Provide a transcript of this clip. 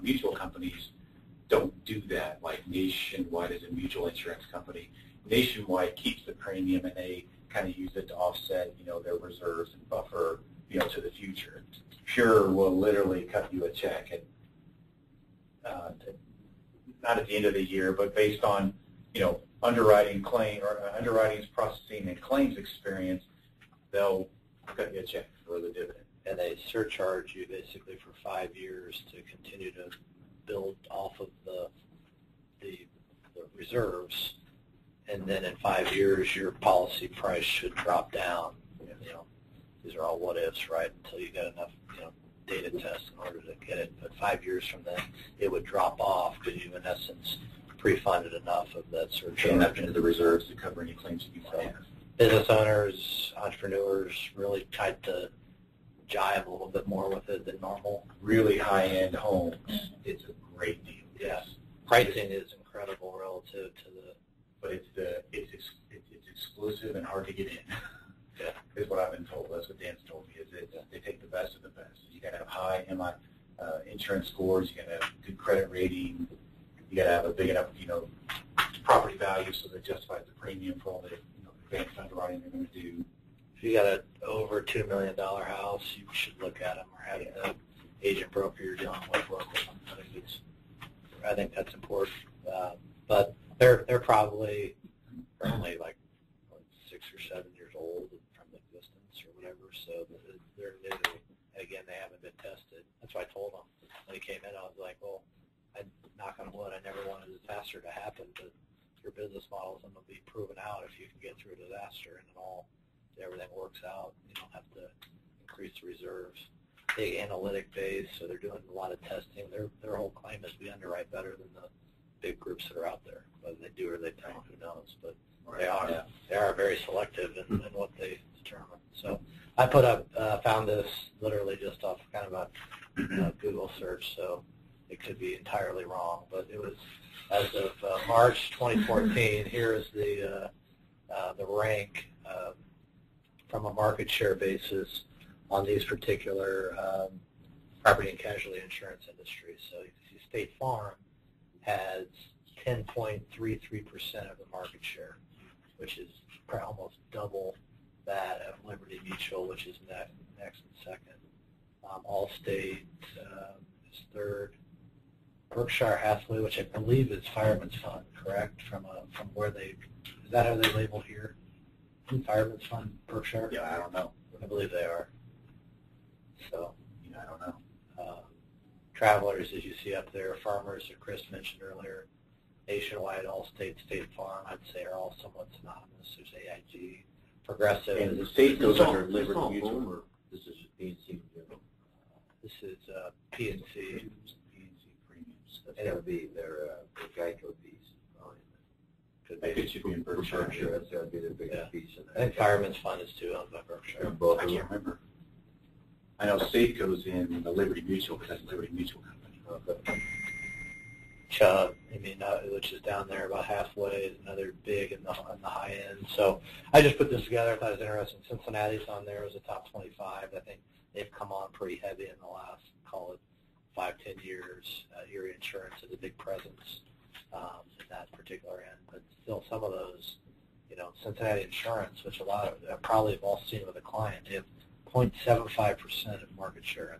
mutual companies don't do that. Like Nationwide is a mutual insurance company. Nationwide keeps the premium, and they kind of use it to offset, their reserves and buffer, to the future. Pure will literally cut you a check at, not at the end of the year, but based on, underwriting processing and claims experience, they'll cut you a check for the dividend. And they surcharge you basically for 5 years to continue to build off of the reserves, and then in 5 years your policy price should drop down. These are all what ifs, right? Until you get enough data tests in order to get it. But 5 years from then it would drop off because you in essence pre-funded enough of that surcharge. And enough into the reserves to cover any claims that you might have. Business owners, entrepreneurs really tried to jive a little bit more with it than normal. Really high-end homes, it's a great deal. Yes. Pricing is incredible relative to the... But it's exclusive and hard to get in. Yeah. Is what I've been told. That's what Dan's told me, is they take the best of the best. You got to have high insurance scores, you got to have good credit rating, you got to have a big enough, property value so that justifies the premium for all the advanced underwriting they're going to do. If you got an over $2 million house, you should look at them, or having the agent broker you're dealing with work with them. I think that's important. But they're probably only like 6 or 7 years old from existence or whatever, so they're new. And again, they haven't been tested. That's why I told them when he came in. I was like, well, I knock on wood, I never wanted a disaster to happen, but your business model is going to be proven out if you can get through a disaster and everything works out. You don't have to increase the reserves. Big analytic base, so they're doing a lot of testing. Their whole claim is we underwrite better than the big groups that are out there. Whether they do or they don't, who knows? But they are very selective in what they determine. So I found this literally just off kind of a Google search, so it could be entirely wrong, but it was as of March 2014. Here is the rank from a market share basis on these particular property and casualty insurance industries. So you see State Farm has 10.33% of the market share, which is almost double that of Liberty Mutual, which is next and second. Allstate is third. Berkshire Hathaway, which I believe is Fireman's Fund, correct? From where is that how they label here? Fireman's Fund, Berkshire? Yeah, I don't know. I believe they are. So, I don't know. Travelers, as you see up there, Farmers, that Chris mentioned earlier, Nationwide, Allstate, State Farm, I'd say are all somewhat synonymous. There's AIG, Progressive. And the state goes under Liberty Mutual, or this is just P&C in general? This is P&C. P&C premiums. And it would be their Geico piece. I think it should be in Berkshire. That's got to be their biggest piece. I think Fireman's Fund is too owned by Berkshire. I can't remember. I know Safeco's in the Liberty Mutual because that's a Liberty Mutual company. Okay. Chubb, which is down there about halfway, is another big in the high end. So I just put this together. I thought it was interesting. Cincinnati's on there as a top 25. I think they've come on pretty heavy in the last, call it 5-10 years. Erie Insurance is a big presence in that particular end. But still, some of those, Cincinnati Insurance, which a lot of probably have all seen with a client, they have 0.75% of market share in